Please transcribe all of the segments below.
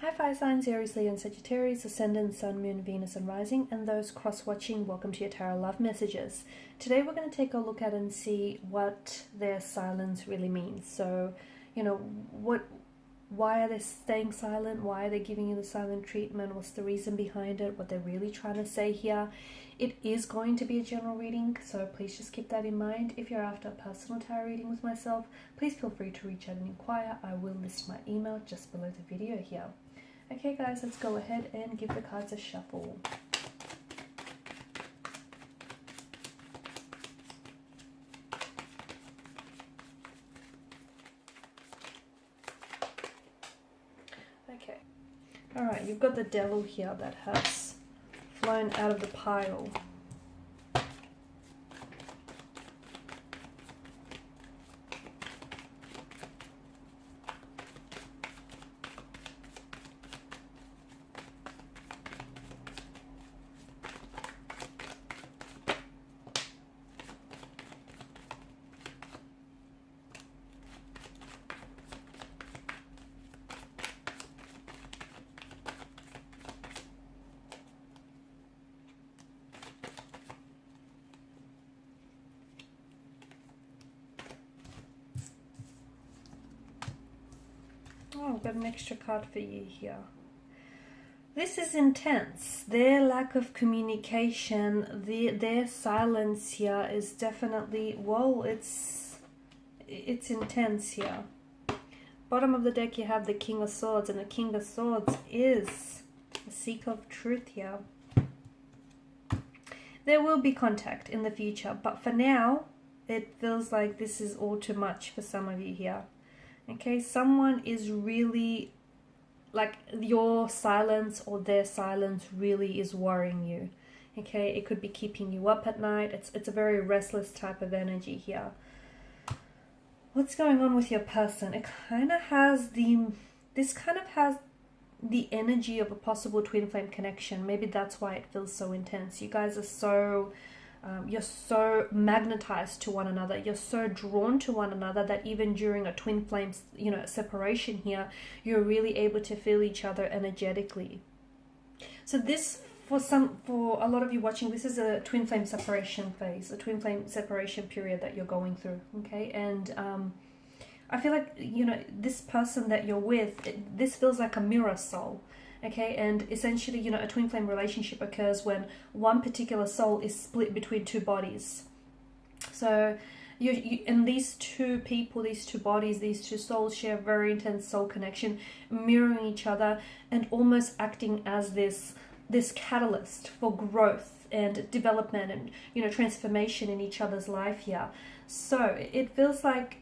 Hi fire signs, Aries, Leo and Sagittarius, Ascendant, Sun, Moon, Venus and Rising, and those cross-watching, welcome to your Tarot Love Messages. Today we're going to take a look at and see what their silence really means. So, why are they staying silent? Why are they giving you the silent treatment? What's the reason behind it? What they're really trying to say here? It is going to be a general reading, so please just keep that in mind. If you're after a personal tarot reading with myself, please feel free to reach out and inquire. I will list my email just below the video here. Okay guys, let's go ahead and give the cards a shuffle. Okay. Alright, you've got the Devil here that has flown out of the pile. Oh, I've got an extra card for you here. This is intense. Their lack of communication, their silence here is definitely, well, it's intense here. Bottom of the deck you have the King of Swords, and the King of Swords is the seeker of truth here. There will be contact in the future, but for now, it feels like this is all too much for some of you here. Okay, someone is really, like, your silence or their silence really is worrying you. Okay, it could be keeping you up at night. It's a very restless type of energy here. What's going on with your person? It kind of has this kind of has the energy of a possible twin flame connection. Maybe that's why it feels so intense. You guys are so... you're so magnetized to one another, you're so drawn to one another that even during a twin flame, separation here, you're really able to feel each other energetically. So this, for a lot of you watching, this is a twin flame separation phase, a twin flame separation period that you're going through, okay? And I feel like, this person that you're with, this feels like a mirror soul. Okay, and essentially, a twin flame relationship occurs when one particular soul is split between two bodies. So, and these two people, these two bodies, these two souls share a very intense soul connection, mirroring each other and almost acting as this catalyst for growth and development and, transformation in each other's life here. So, it feels like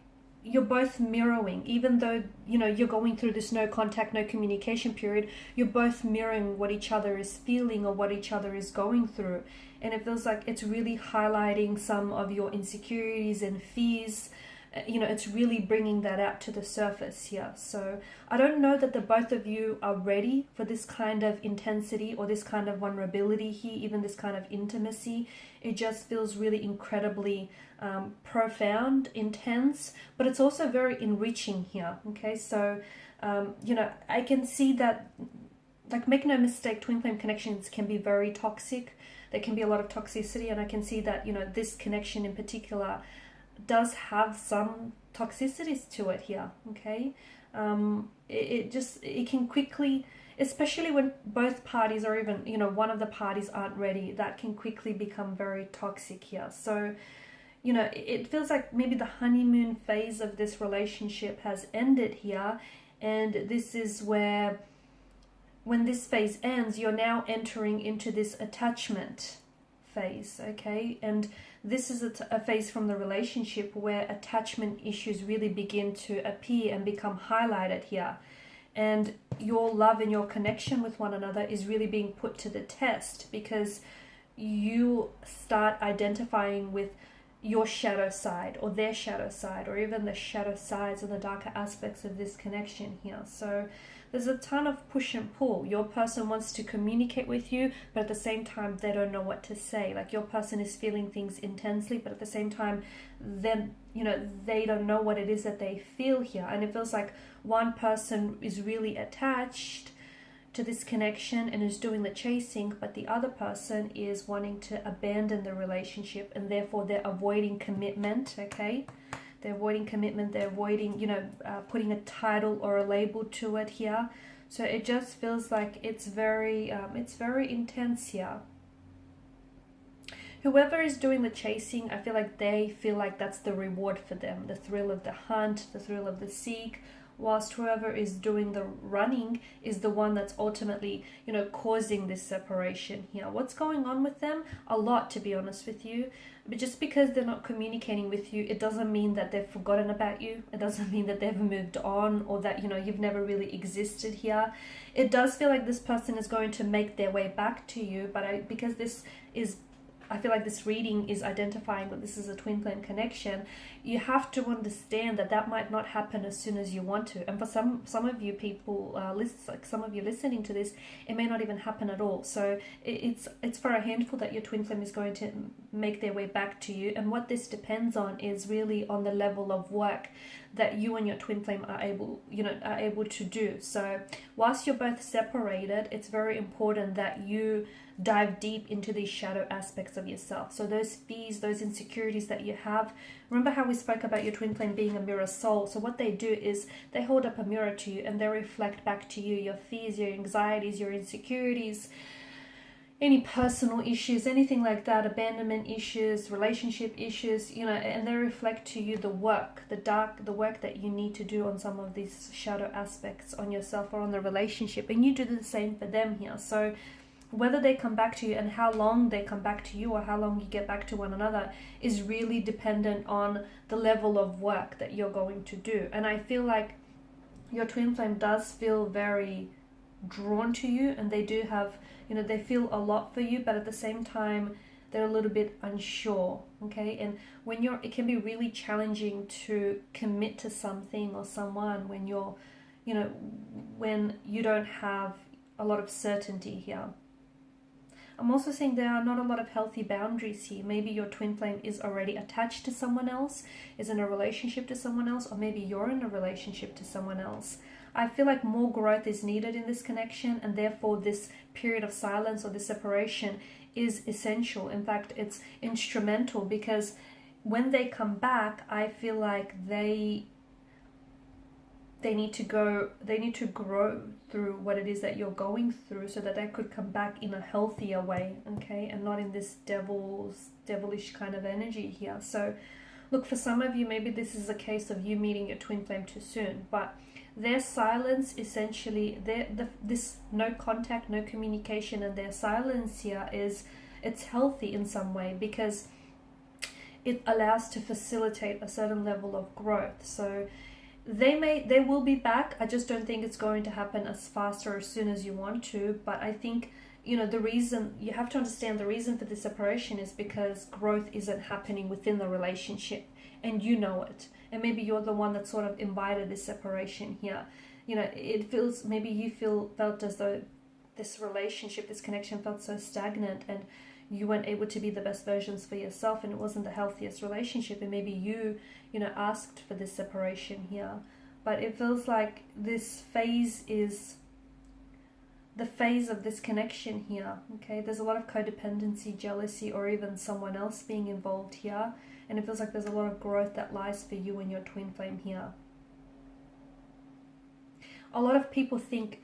you're both mirroring, even though, you're going through this no contact, no communication period, you're both mirroring what each other is feeling or what each other is going through. And it feels like it's really highlighting some of your insecurities and fears. It's really bringing that out to the surface here. So I don't know that the both of you are ready for this kind of intensity or this kind of vulnerability here, even this kind of intimacy. It just feels really incredibly profound, intense, but it's also very enriching here. Okay, so I can see that, like, make no mistake, twin flame connections can be very toxic. There can be a lot of toxicity, and I can see that, this connection in particular does have some toxicities to it here. Okay, it can quickly, especially when both parties or even one of the parties aren't ready, that can quickly become very toxic here. So it feels like maybe the honeymoon phase of this relationship has ended here, and this is where, when this phase ends, you're now entering into this attachment phase. Okay, and this is a phase from the relationship where attachment issues really begin to appear and become highlighted here. And your love and your connection with one another is really being put to the test, because you start identifying with your shadow side or their shadow side, or even the shadow sides and the darker aspects of this connection here. So there's a ton of push and pull. Your person wants to communicate with you, but at the same time they don't know what to say. Like, your person is feeling things intensely, but at the same time then they don't know what it is that they feel here. And it feels like one person is really attached to this connection and is doing the chasing, but the other person is wanting to abandon the relationship, and therefore they're avoiding commitment, okay? They're avoiding commitment, they're avoiding, you know, putting a title or a label to it here. So it just feels like it's very intense here. Whoever is doing the chasing, I feel like they feel like that's the reward for them, the thrill of the hunt, the thrill of the seek, whilst whoever is doing the running is the one that's ultimately, you know, causing this separation here. What's going on with them? A lot, to be honest with you. But just because they're not communicating with you, it doesn't mean that they've forgotten about you. It doesn't mean that they've moved on, or that, you know, you've never really existed here. It does feel like this person is going to make their way back to you, but because this is, I feel like this reading is identifying that this is a twin flame connection, you have to understand that that might not happen as soon as you want to. And for some of you people, like some of you listening to this, it may not even happen at all. So it's for a handful that your twin flame is going to make their way back to you. And what this depends on is really on the level of work that you and your twin flame are able to do. So whilst you're both separated, it's very important that you dive deep into these shadow aspects of yourself. So those fears, those insecurities that you have, remember how we spoke about your twin flame being a mirror soul? So what they do is they hold up a mirror to you and they reflect back to you your fears, your anxieties, your insecurities, any personal issues, anything like that, abandonment issues, relationship issues, you know, and they reflect to you the work, the work that you need to do on some of these shadow aspects on yourself or on the relationship, and you do the same for them here. So whether they come back to you and how long they come back to you, or how long you get back to one another, is really dependent on the level of work that you're going to do. And I feel like your twin flame does feel very drawn to you, and they do have, you know, they feel a lot for you, but at the same time they're a little bit unsure, okay? And when it can be really challenging to commit to something or someone when you're, you know, when you don't have a lot of certainty here. I'm also seeing there are not a lot of healthy boundaries here. Maybe your twin flame is already attached to someone else, is in a relationship to someone else, or maybe you're in a relationship to someone else. I feel like more growth is needed in this connection, and therefore this period of silence or this separation is essential. In fact, it's instrumental, because when they come back, I feel like they need to grow through what it is that you're going through, so that they could come back in a healthier way, okay, and not in this devilish kind of energy here. So look, for some of you, maybe this is a case of you meeting your twin flame too soon, but their silence, essentially, this no contact, no communication, and their silence here it's healthy in some way, because it allows to facilitate a certain level of growth. So they will be back. I just don't think it's going to happen as fast or as soon as you want to. But I think, you know, the reason, you have to understand the reason for the separation is because growth isn't happening within the relationship, and you know it. And maybe you're the one that sort of invited this separation here. You know, it feels, maybe you felt as though this relationship, this connection felt so stagnant, and you weren't able to be the best versions for yourself, and it wasn't the healthiest relationship, and maybe you asked for this separation here. But it feels like this phase is the phase of this connection here, okay? There's a lot of codependency, jealousy, or even someone else being involved here, and it feels like there's a lot of growth that lies for you and your twin flame here. A lot of people think,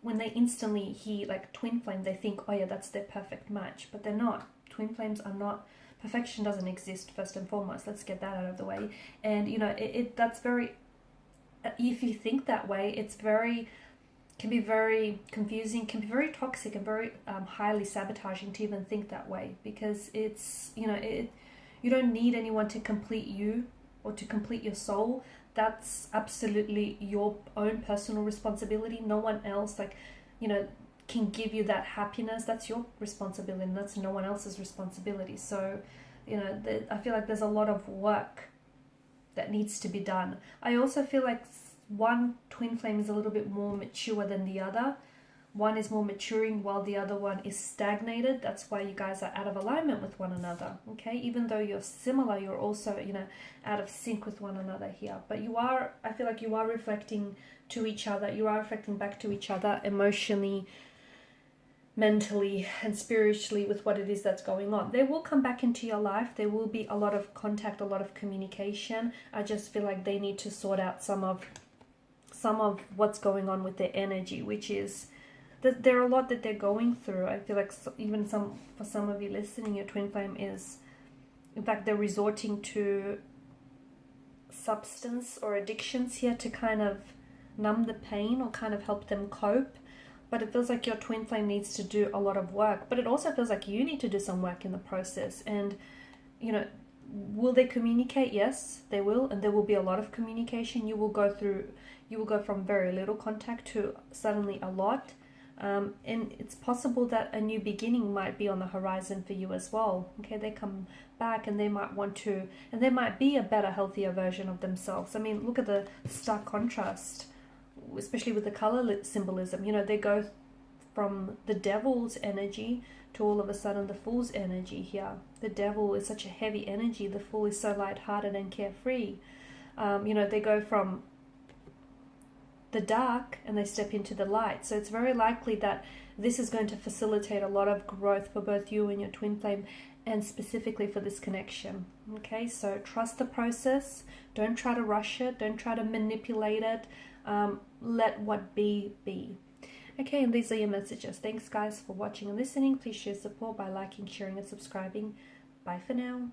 when they instantly hear like twin flame, they think, oh yeah, that's their perfect match, but they're not. Twin flames are not. Perfection doesn't exist, first and foremost. Let's get that out of the way. And you know, that's very, if you think that way, can be very confusing, can be very toxic, and very highly sabotaging to even think that way, because it's, you know, you don't need anyone to complete you or to complete your soul. That's absolutely your own personal responsibility. No one else, like, you know, can give you that happiness. That's your responsibility, and that's no one else's responsibility. So, you know, I feel like there's a lot of work that needs to be done. I also feel like one twin flame is a little bit more mature than the other. One is more maturing while the other one is stagnated. That's why you guys are out of alignment with one another, okay? Even though you're similar, you're also, you know, out of sync with one another here. But I feel like you are reflecting to each other. You are reflecting back to each other emotionally, mentally, and spiritually with what it is that's going on. They will come back into your life. There will be a lot of contact, a lot of communication. I just feel like they need to sort out some of what's going on with their energy, which is that there are a lot that they're going through. I feel like even for some of you listening, your twin flame is, in fact, they're resorting to substance or addictions here to kind of numb the pain or kind of help them cope. But it feels like your twin flame needs to do a lot of work. But it also feels like you need to do some work in the process. And, you know, will they communicate? Yes, they will. And there will be a lot of communication. You will go from very little contact to suddenly a lot. And it's possible that a new beginning might be on the horizon for you as well. Okay, they come back and they might want to, and they might be a better, healthier version of themselves. I mean, look at the stark contrast, especially with the color symbolism. You know, they go from the devil's energy to all of a sudden the fool's energy here. The devil is such a heavy energy. The fool is so lighthearted and carefree. You know, they go from the dark and they step into the light. So it's very likely that this is going to facilitate a lot of growth for both you and your twin flame, and specifically for this connection. Okay, so trust the process. Don't try to rush it. Don't try to manipulate it. Let what be. Okay, and these are your messages. Thanks guys for watching and listening. Please share support by liking, sharing and subscribing. Bye for now.